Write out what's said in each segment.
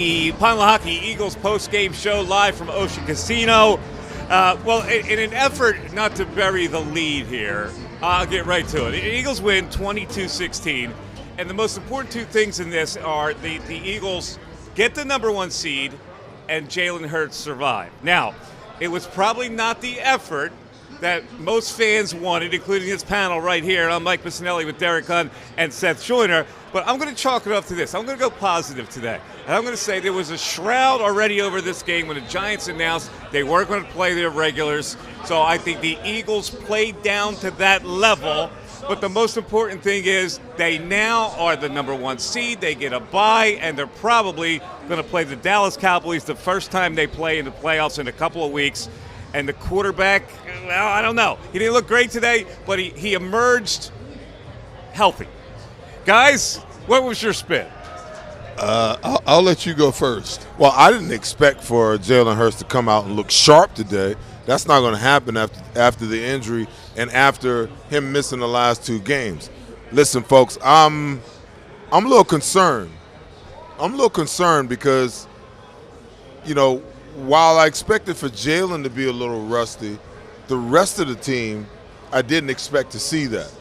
The Pine Hockey Eagles post-game show live from Ocean Casino. In an effort not to bury the lead here, I'll get right to it. The Eagles win 22-16, and the most important two things in this are the Eagles get the number one seed and Jalen Hurts survive. Now, it was probably not the effort that most fans wanted, including this panel right here. I'm Mike Missinelli with Derek Gunn and Seth Joyner. But I'm going to chalk it up to this. I'm going to go positive today. And I'm going to say there was a shroud already over this game when the Giants announced they weren't going to play their regulars. So I think the Eagles played down to that level. But the most important thing is they now are the number one seed. They get a bye, and they're probably going to play the Dallas Cowboys the first time they play in the playoffs in a couple of weeks. And the quarterback, well, I don't know. He didn't look great today, but he emerged healthy. Guys, what was your spin? I'll let you go first. Well, I didn't expect for Jalen Hurts to come out and look sharp today. That's not going to happen after the injury and after him missing the last two games. Listen, folks, I'm a little concerned. I'm a little concerned because, you know, while I expected for Jalen to be a little rusty, the rest of the team, I didn't expect to see that.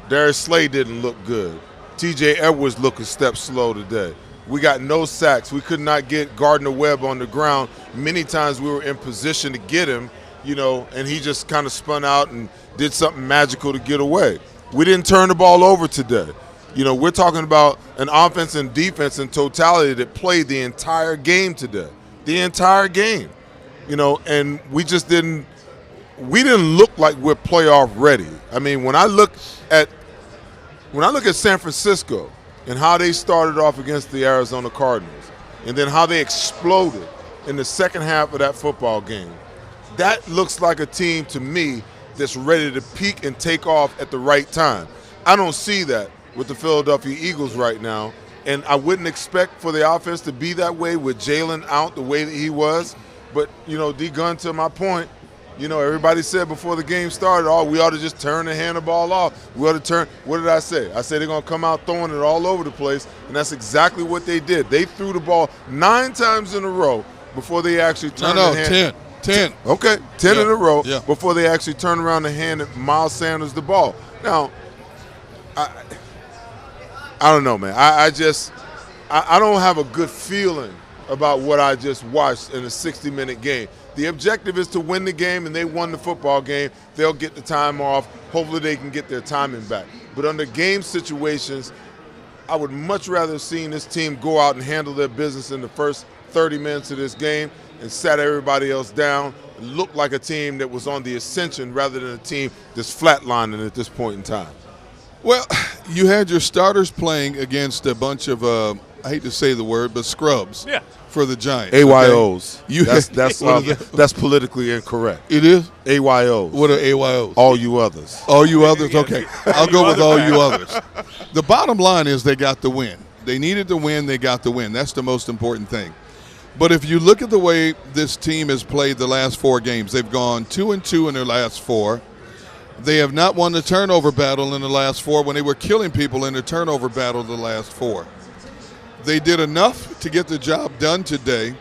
Darius Slay didn't look good. T.J. Edwards looked a step slow today. We got no sacks. We could not get Gardner-Webb on the ground. Many times we were in position to get him, you know, and he just kind of spun out and did something magical to get away. We didn't turn the ball over today. You know, we're talking about an offense and defense in totality that played the entire game today. The entire game. You know, and we didn't look like we're playoff ready. I mean, when I look at San Francisco and how they started off against the Arizona Cardinals and then how they exploded in the second half of that football game, that looks like a team to me that's ready to peak and take off at the right time. I don't see that with the Philadelphia Eagles right now, and I wouldn't expect for the offense to be that way with Jalen out the way that he was. But, you know, D-Gun, to my point, you know, everybody said before the game started, we ought to just turn and hand the ball off. We ought to turn. What did I say? I said they're going to come out throwing it all over the place, and that's exactly what they did. They threw the ball 9 times in a row before they actually turned the hand. 10. Okay, 10 in a row before they actually turned around and handed Miles Sanders the ball. Now, I don't know, man. I don't have a good feeling about what I just watched in a 60-minute game. The objective is to win the game, and they won the football game. They'll get the time off. Hopefully they can get their timing back. But under game situations, I would much rather have seen this team go out and handle their business in the first 30 minutes of this game and sat everybody else down and look like a team that was on the ascension rather than a team that's flatlining at this point in time. Well, you had your starters playing against a bunch of, I hate to say the word, but scrubs for the Giants. AYOs. Okay? That's politically incorrect. It is? AYOs. What are AYOs? All you others. All you others? Okay. I'll go with all you others. The bottom line is they got the win. They needed to win. They got the win. That's the most important thing. But if you look at the way this team has played the last 4 games, they've gone 2-2 in their last 4. They have not won the turnover battle in the last 4 when they were killing people in the turnover battle the last 4. They did enough to get the job done today.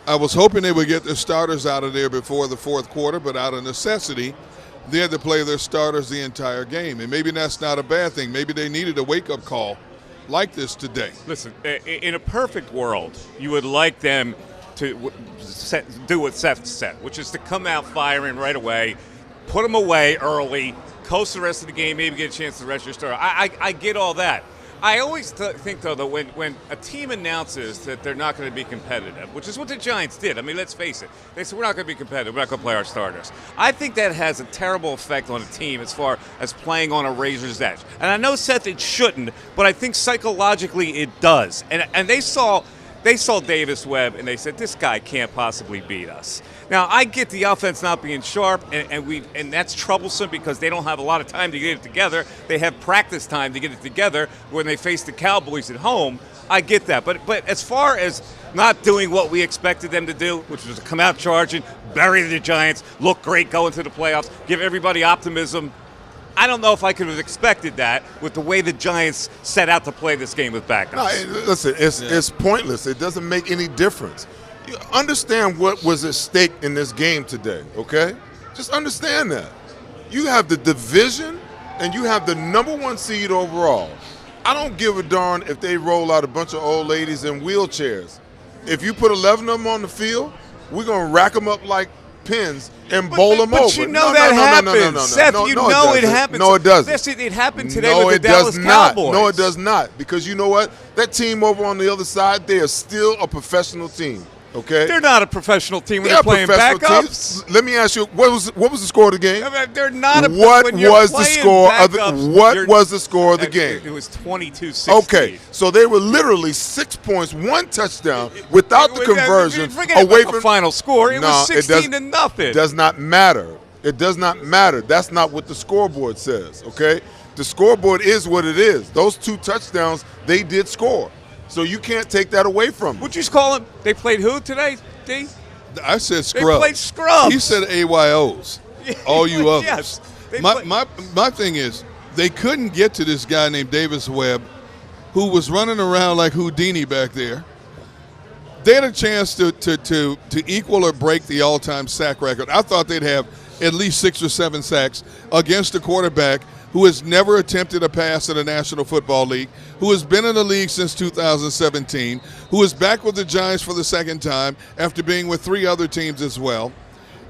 I was hoping they would get their starters out of there before the 4th quarter, but out of necessity, they had to play their starters the entire game. And maybe that's not a bad thing. Maybe they needed a wake-up call like this today. Listen, in a perfect world, you would like them to do what Seth said, which is to come out firing right away, put them away early, coast the rest of the game, maybe get a chance to rest your starter. I get all that. I always think, though, that when a team announces that they're not going to be competitive, which is what the Giants did. I mean, let's face it. They said, we're not going to be competitive. We're not going to play our starters. I think that has a terrible effect on a team as far as playing on a razor's edge. And I know, Seth, it shouldn't, but I think psychologically it does. And they saw Davis Webb, and they said, this guy can't possibly beat us. Now, I get the offense not being sharp, and that's troublesome because they don't have a lot of time to get it together. They have practice time to get it together when they face the Cowboys at home. I get that. But as far as not doing what we expected them to do, which was to come out charging, bury the Giants, look great going to the playoffs, give everybody optimism, I don't know if I could have expected that with the way the Giants set out to play this game with backups. No, listen, it's pointless. It doesn't make any difference. You understand what was at stake in this game today, okay? Just understand that. You have the division and you have the #1 seed overall. I don't give a darn if they roll out a bunch of old ladies in wheelchairs. If you put 11 of them on the field, we're going to rack them up like pins and bowl them over. But you know that happens. Seth, you know it happens. No, it doesn't. It happened today with the Dallas Cowboys. No, it does not. Because you know what? That team over on the other side, they are still a professional team. Okay, they're not a professional team when they're playing backups. Let me ask you, what was the score of the game? They're not. What was the score of the game? It was 22-16. Okay, so they were literally 6 points, 1 touchdown without the conversion away from the final score. It was 16-0. It does not matter. It does not matter. That's not what the scoreboard says. Okay, the scoreboard is what it is. Those 2 touchdowns, they did score. So you can't take that away from them. What'd you call them? They played who today, D? I said scrubs. They played scrubs. He said AYOs. All you others. Yes. My thing is, they couldn't get to this guy named Davis Webb, who was running around like Houdini back there. They had a chance to equal or break the all-time sack record. I thought they'd have at least 6 or 7 sacks against a quarterback who has never attempted a pass in the National Football League, who has been in the league since 2017, who is back with the Giants for the second time after being with 3 other teams as well.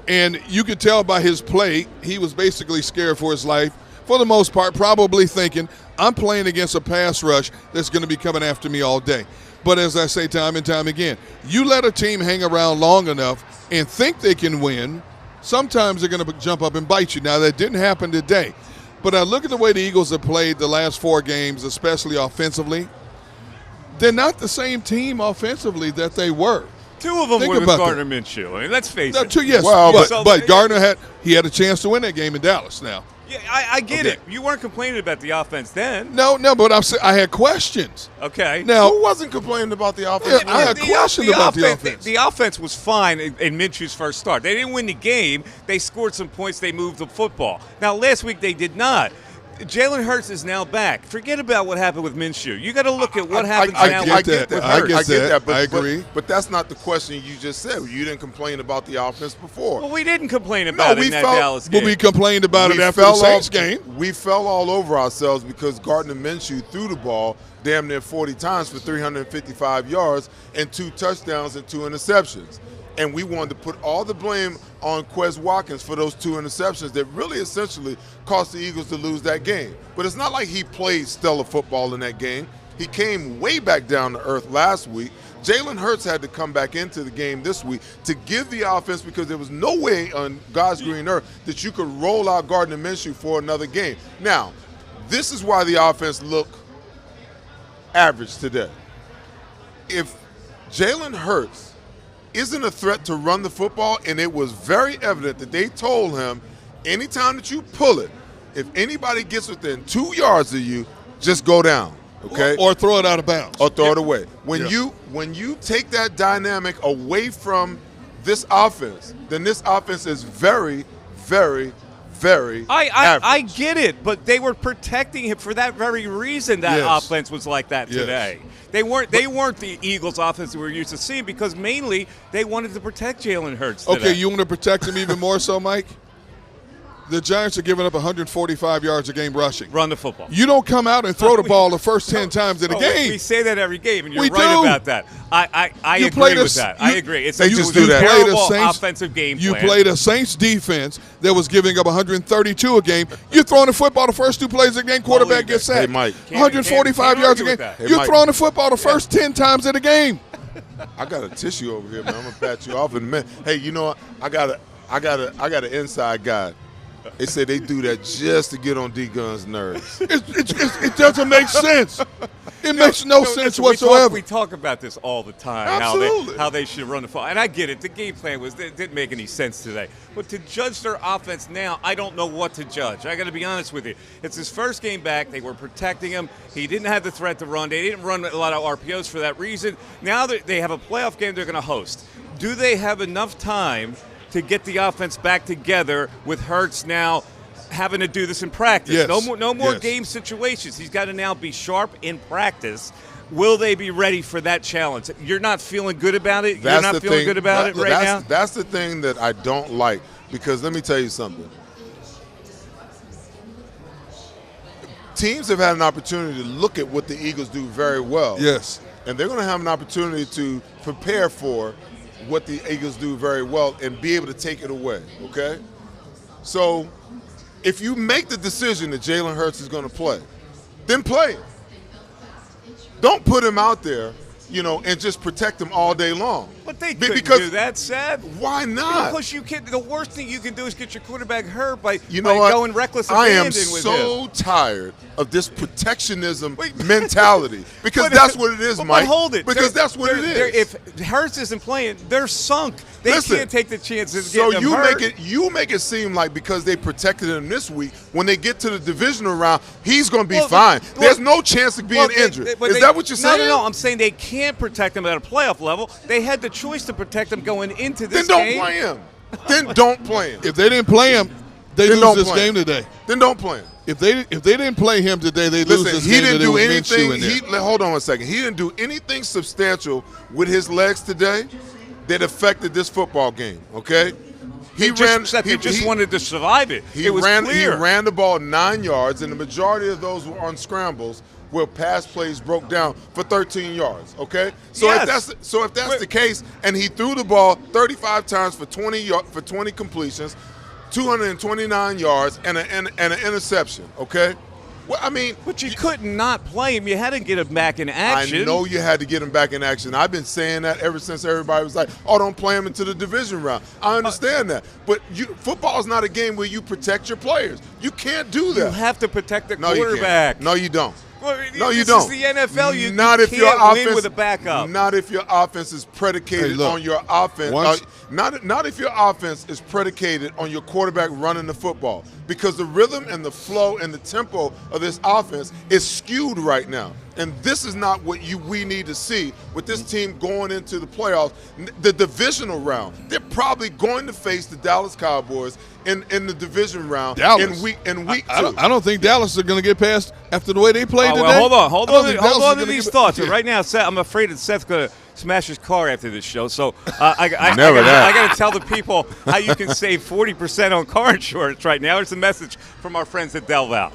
And you could tell by his play, he was basically scared for his life, for the most part, probably thinking, I'm playing against a pass rush that's going to be coming after me all day. But as I say time and time again, you let a team hang around long enough and think they can win, sometimes they're going to jump up and bite you. Now, that didn't happen today. But I look at the way the Eagles have played the last 4 games, especially offensively. They're not the same team offensively that they were. 2 of them were with Gardner Minshew. I mean, let's face it. 2, yes. Well, but Gardner had a chance to win that game in Dallas now. Yeah, I get it. You weren't complaining about the offense then. No, but I had questions. Okay. Now, who wasn't complaining about the offense? I had questions about the offense. The offense was fine in Minshew's first start. They didn't win the game. They scored some points. They moved the football. Now, last week they did not. Jalen Hurts is now back. Forget about what happened with Minshew. You got to look at what happens now with Hurts. I get that. I agree. But that's not the question you just said. You didn't complain about the offense before. Well, we didn't complain about it in that Dallas game. But we complained about it after the Saints game. We fell all over ourselves because Gardner Minshew threw the ball damn near 40 times for 355 yards and 2 touchdowns and 2 interceptions. And we wanted to put all the blame on Quez Watkins for those 2 interceptions that really essentially cost the Eagles to lose that game. But it's not like he played stellar football in that game. He came way back down to earth last week. Jalen Hurts had to come back into the game this week to give the offense, because there was no way on God's green earth that you could roll out Gardner Minshew for another game. Now, this is why the offense looked average today. If Jalen Hurts isn't a threat to run the football, and it was very evident that they told him, anytime that you pull it, if anybody gets within 2 yards of you, just go down, okay? Or throw it out of bounds. Or throw it away. When you take that dynamic away from this offense, then this offense is very, very, very average. I get it, but they were protecting him for that very reason. That offense was like that today. They weren't the Eagles offense that we're used to seeing, because mainly they wanted to protect Jalen Hurts today. Okay, you want to protect him even more so, Mike? The Giants are giving up 145 yards a game rushing. Run the football. You don't come out and throw the ball the first 10 times in a game. We say that every game, and you're right about that. I agree with that. I agree. It's a terrible offensive game plan. You played a Saints defense that was giving up 132 a game. You're throwing the football the first 2 plays of the game, quarterback gets sacked. Hey, Mike. 145 yards a game. You're throwing the football the first 10 times in the game. I got a tissue over here, man. I'm gonna pat you off in a minute. Hey, you know what? I got an inside guy. They said they do that just to get on D-Gun's nerves. It doesn't make sense. It makes no sense whatsoever. We talk about this all the time. Absolutely. How they should run the football. And I get it. The game plan didn't make any sense today. But to judge their offense now, I don't know what to judge. I got to be honest with you. It's his first game back. They were protecting him. He didn't have the threat to run. They didn't run a lot of RPOs for that reason. Now that they have a playoff game they're going to host, do they have enough time to get the offense back together with Hurts now having to do this in practice. Yes. No more Yes. game situations. He's got to now be sharp in practice. Will they be ready for that challenge? You're not feeling good about it? You're not feeling good about it right now? That's the thing that I don't like, because let me tell you something. Teams have had an opportunity to look at what the Eagles do very well. Yes. And they're going to have an opportunity to prepare for what the Eagles do very well and be able to take it away, okay? So if you make the decision that Jalen Hurts is going to play, then play him. Don't put him out there, and just protect him all day long. But they couldn't do that, Seth. Why not? Because the worst thing you can do is get your quarterback hurt by what? going reckless I am abandon with so him. tired of this protectionism mentality, because that's what it is, Mike. But hold it. Because that's what it is. If Hurts isn't playing, they're sunk. They Listen, can't take the chances of so getting him hurt. you make it seem like because they protected him this week, when they get to the divisional round, he's going to be fine. There's no chance of being injured. Is that what you're saying? No. I'm saying they can't protect him at a playoff level. They had the choice to protect him going into this Then game. don't play him. Then don't play him. If they didn't play him, they Then lose don't this play game him. today. Then don't play him. If they didn't play him today, they lose Listen, this he game. didn't today do with anything. Minshew in there. Hold on a second. He didn't do anything substantial with his legs today that affected this football game. Okay, They just wanted to survive it. It was clear. He ran the ball 9 yards, and the majority of those were on scrambles where pass plays broke down for 13 yards. Okay, so Yes. if that's the case, and he threw the ball 35 times for 20 completions, 229 yards, and an interception. Okay. Well, I mean, But you could not play him. You had to get him back in action. I know you had to get him back in action. I've been saying that ever since everybody was like, "Oh, don't play him into the division round." I understand that, but football is not a game where you protect your players. You can't do that. You have to protect the No, you can't. quarterback. No, you don't. Well, No, you this don't. is the NFL. You not if can't your offense win with a backup. Not if your offense is predicated on your offense. Not if your offense is predicated on your quarterback running the football, because the rhythm and the flow and the tempo of this offense is skewed right now. And this is not what we need to see with this team going into the playoffs, the divisional round. They're probably going to face the Dallas Cowboys in the division round in week 2. I don't think Dallas are going to get past after the way they played today. Well, hold on to these thoughts. Yeah. Right now, Seth, I'm afraid that Seth's going to smash his car after this show. So I got to tell the people how you can save 40% on car insurance right now. It's a message from our friends at Del Val.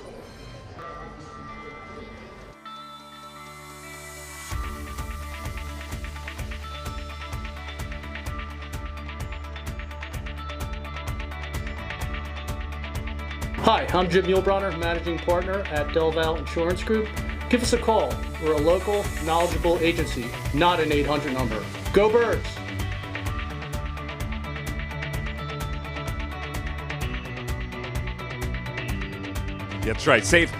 Hi, I'm Jim Muehlbronner, Managing Partner at Del Val Insurance Group. Give us a call. We're a local, knowledgeable agency, not an 800 number. Go Birds! That's right. Save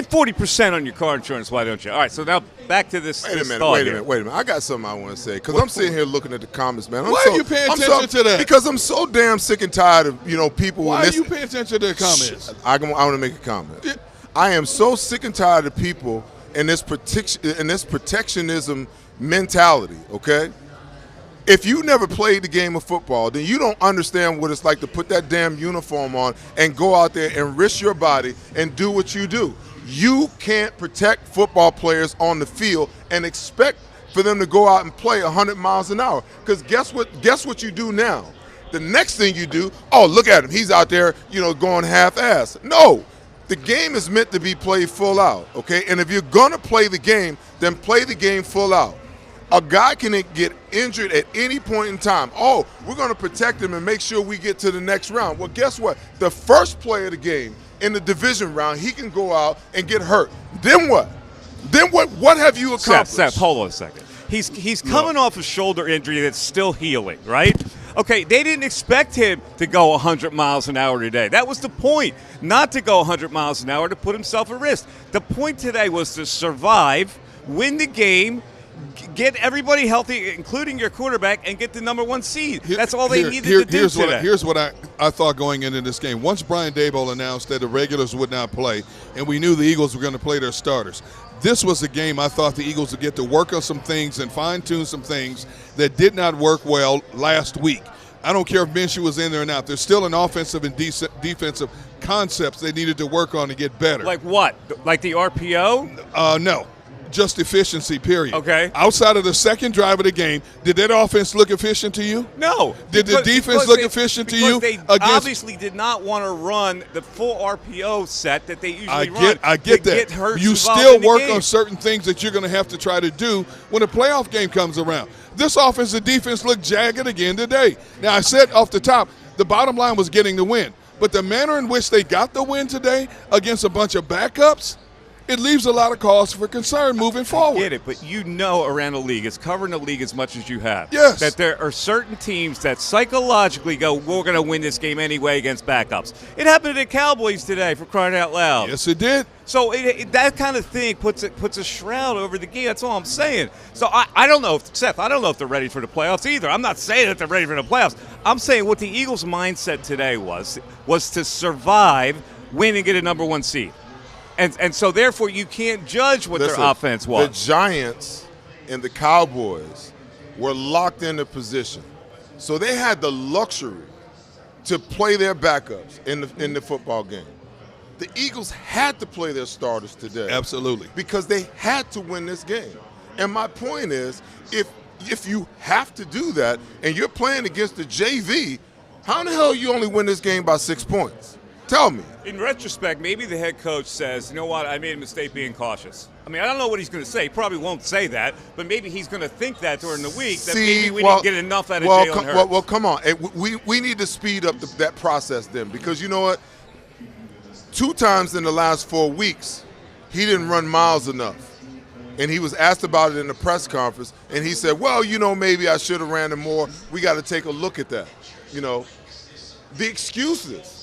40% on your car insurance. Why don't you? All right. So now back to this. Wait a minute. I got something I want to say, because I'm sitting here looking at the comments, man. Why are you paying attention to that? Because I'm so damn sick and tired of people. Why are you paying attention to the comments? I want to make a comment. Yeah. I am so sick and tired of people in this protectionism mentality. Okay. If you never played the game of football, then you don't understand what it's like to put that damn uniform on and go out there and risk your body and do what you do. You can't protect football players on the field and expect for them to go out and play 100 miles an hour. Because guess what you do now? The next thing you do, oh, look at him. He's out there, going half-ass. No. The game is meant to be played full out, okay? And if you're going to play the game, then play the game full out. A guy can get injured at any point in time. Oh, we're going to protect him and make sure we get to the next round. Well, guess what? The first play of the game in the division round, he can go out and get hurt. Then what? What have you accomplished? Seth, hold on a second. He's coming off a shoulder injury that's still healing, right? Okay, they didn't expect him to go 100 miles an hour today. That was the point, not to go 100 miles an hour to put himself at risk. The point today was to survive, win the game, get everybody healthy, including your quarterback, and get the number 1 seed. That's all they needed to do today. Here's what I thought going into this game. Once Brian Daboll announced that the regulars would not play, and we knew the Eagles were going to play their starters, this was a game I thought the Eagles would get to work on some things and fine-tune some things that did not work well last week. I don't care if Minshew was in there or not. There's still an offensive and defensive concepts they needed to work on to get better. Like what? Like the RPO? No. Just efficiency, period. Okay. Outside of the second drive of the game, did that offense look efficient to you? No. Did the defense look efficient to you? They obviously did not want to run the full RPO set that they usually run. I get that. Get Hurts you involved still in the work game. on certain things that you're going to have to try to do when a playoff game comes around. This offense and defense looked jagged again today. Now, I said off the top, the bottom line was getting the win. But the manner in which they got the win today against a bunch of backups, it leaves a lot of cause for concern moving forward. I get it, but you know around the league, it's covering the league as much as you have. Yes. That there are certain teams that psychologically go, we're going to win this game anyway against backups. It happened to the Cowboys today, for crying out loud. Yes, it did. So that kind of thing puts a shroud over the game. That's all I'm saying. So I don't know, Seth, I don't know if they're ready for the playoffs either. I'm not saying that they're ready for the playoffs. I'm saying what the Eagles' mindset today was to survive, win, and get a number 1 seed. And so, therefore, you can't judge what their offense was. The Giants and the Cowboys were locked into position. So they had the luxury to play their backups in the football game. The Eagles had to play their starters today. Absolutely. Because they had to win this game. And my point is, if you have to do that and you're playing against the JV, how in the hell you only win this game by 6 points? Tell me. In retrospect, maybe the head coach says, you know what, I made a mistake being cautious. I mean, I don't know what he's going to say. He probably won't say that, but maybe he's going to think that during the week, that maybe we didn't get enough out of Jalen Hurts. Well, come on. We need to speed up that process then, because you know what? 2 times in the last 4 weeks, he didn't run miles enough. And he was asked about it in the press conference, and he said, well, you know, maybe I should have ran him more. We got to take a look at that. You know, the excuses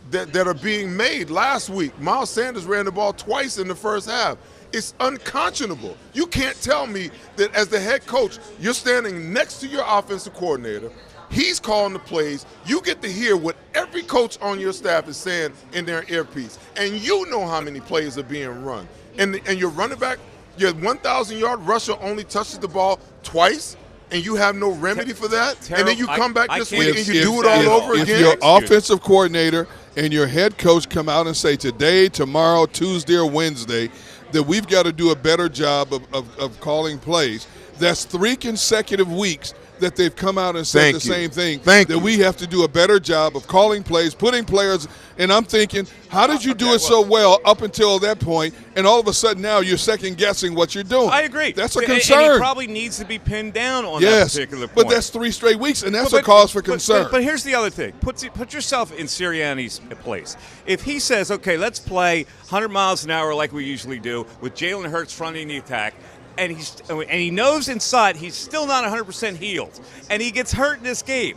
that are being made last week. Miles Sanders ran the ball twice in the first half. It's unconscionable. You can't tell me that as the head coach, you're standing next to your offensive coordinator. He's calling the plays. You get to hear what every coach on your staff is saying in their earpiece. And you know how many plays are being run. And your running back, your 1,000-yard rusher only touches the ball twice, and you have no remedy for that? And then you come back this week and you do it all over again? If your offensive coordinator and your head coach come out and say today, tomorrow, Tuesday, or Wednesday that we've got to do a better job of calling plays, that's 3 consecutive weeks that they've come out and said the same thing, that we have to do a better job of calling plays, putting players, and I'm thinking, how did you do it so well up until that point, and all of a sudden now you're second-guessing what you're doing? I agree. That's a concern. And he probably needs to be pinned down on that particular point. But that's 3 straight weeks, and that's a cause for concern. But here's the other thing. Put yourself in Sirianni's place. If he says, okay, let's play 100 miles an hour like we usually do with Jalen Hurts fronting the attack, and he knows inside he's still not 100% healed, and he gets hurt in this game.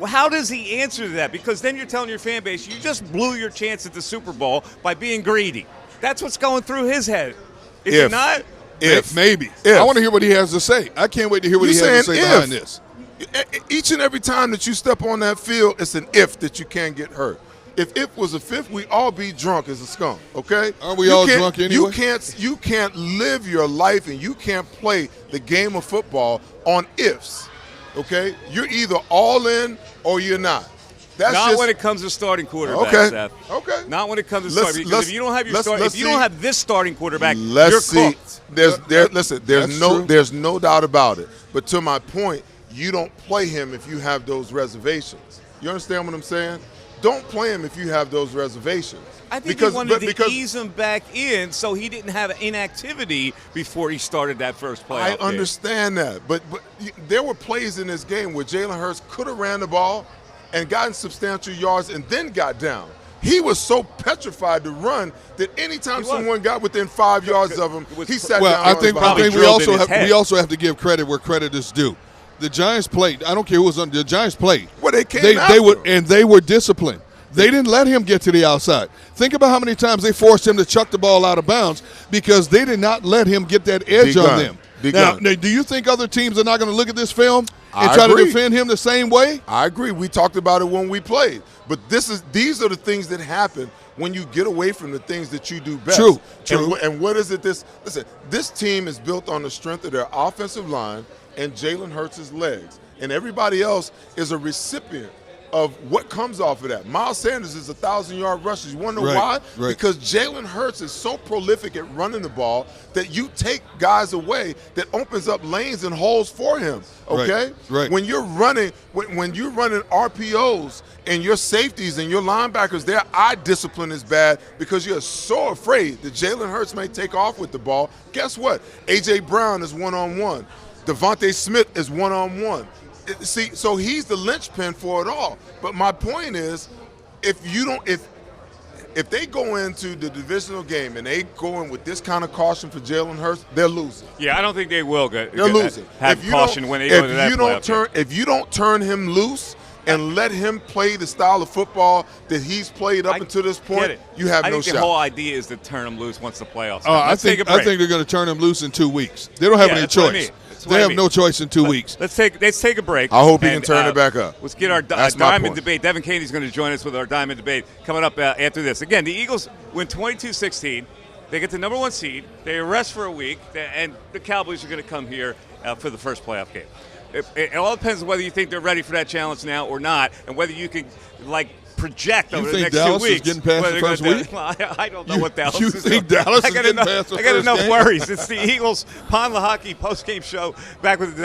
How does he answer to that? Because then you're telling your fan base, you just blew your chance at the Super Bowl by being greedy. That's what's going through his head. Is it not? Maybe. I want to hear what he has to say. I can't wait to hear what he has to say behind this. Each and every time that you step on that field, it's an if that you can't get hurt. If was a fifth, we all be drunk as a skunk, okay? Aren't we all drunk anyway? You can't live your life and you can't play the game of football on ifs, okay? You're either all in or you're not. That's not just, when it comes to starting quarterback, okay. Seth. Okay. Not when it comes to starting. Because if you don't have your if you don't have this starting quarterback, you're cooked. There's no doubt about it. But to my point, you don't play him if you have those reservations. You understand what I'm saying? Don't play him if you have those reservations. I think he wanted to ease him back in so he didn't have inactivity before he started that first playoff game. I understand that. But there were plays in this game where Jalen Hurts could have ran the ball and gotten substantial yards and then got down. He was so petrified to run that anytime someone got within 5 yards of him, he sat down. Well, I think we also have to give credit where credit is due. The Giants played. I don't care who was on. The Giants played. Well, they came after. They were disciplined. They didn't let him get to the outside. Think about how many times they forced him to chuck the ball out of bounds because they did not let him get that edge on them. Now, do you think other teams are not going to look at this film and try to defend him the same way? I agree. We talked about it when we played. But these are the things that happen when you get away from the things that you do best. True. And what is it? Listen, this team is built on the strength of their offensive line, and Jalen Hurts' legs. And everybody else is a recipient of what comes off of that. Miles Sanders is 1,000-yard rushes. You want to know why? Right. Because Jalen Hurts is so prolific at running the ball that you take guys away that opens up lanes and holes for him. Okay? Right. When you're running, when you're running RPOs and your safeties and your linebackers, their eye discipline is bad because you're so afraid that Jalen Hurts may take off with the ball. Guess what? A.J. Brown is one-on-one. Devontae Smith is one-on-one. See, so he's the linchpin for it all. But my point is, if they go into the divisional game and they go in with this kind of caution for Jalen Hurts, they're losing. Yeah, I don't think they will. They're losing. Have caution when they go to that playoff game. If you don't turn him loose and let him play the style of football that he's played up until this point, you have no shot. I think the whole idea is to turn him loose once the playoffs come. I think they're going to turn him loose in 2 weeks. They don't have any choice. They have no choice in 2 weeks. Let's take a break. I hope he can turn it back up. Let's get our diamond debate. Devin Caney's going to join us with our diamond debate coming up after this. Again, the Eagles win 22-16. They get the number 1 seed. They rest for a week, and the Cowboys are going to come here for the first playoff game. It all depends on whether you think they're ready for that challenge now or not, and whether you can project over the next Dallas 2 weeks. Is getting past the first week? I don't know what Dallas is. You think Dallas is getting past the first game? I got enough worries. It's the Eagles Pond Hockey postgame show. Back with the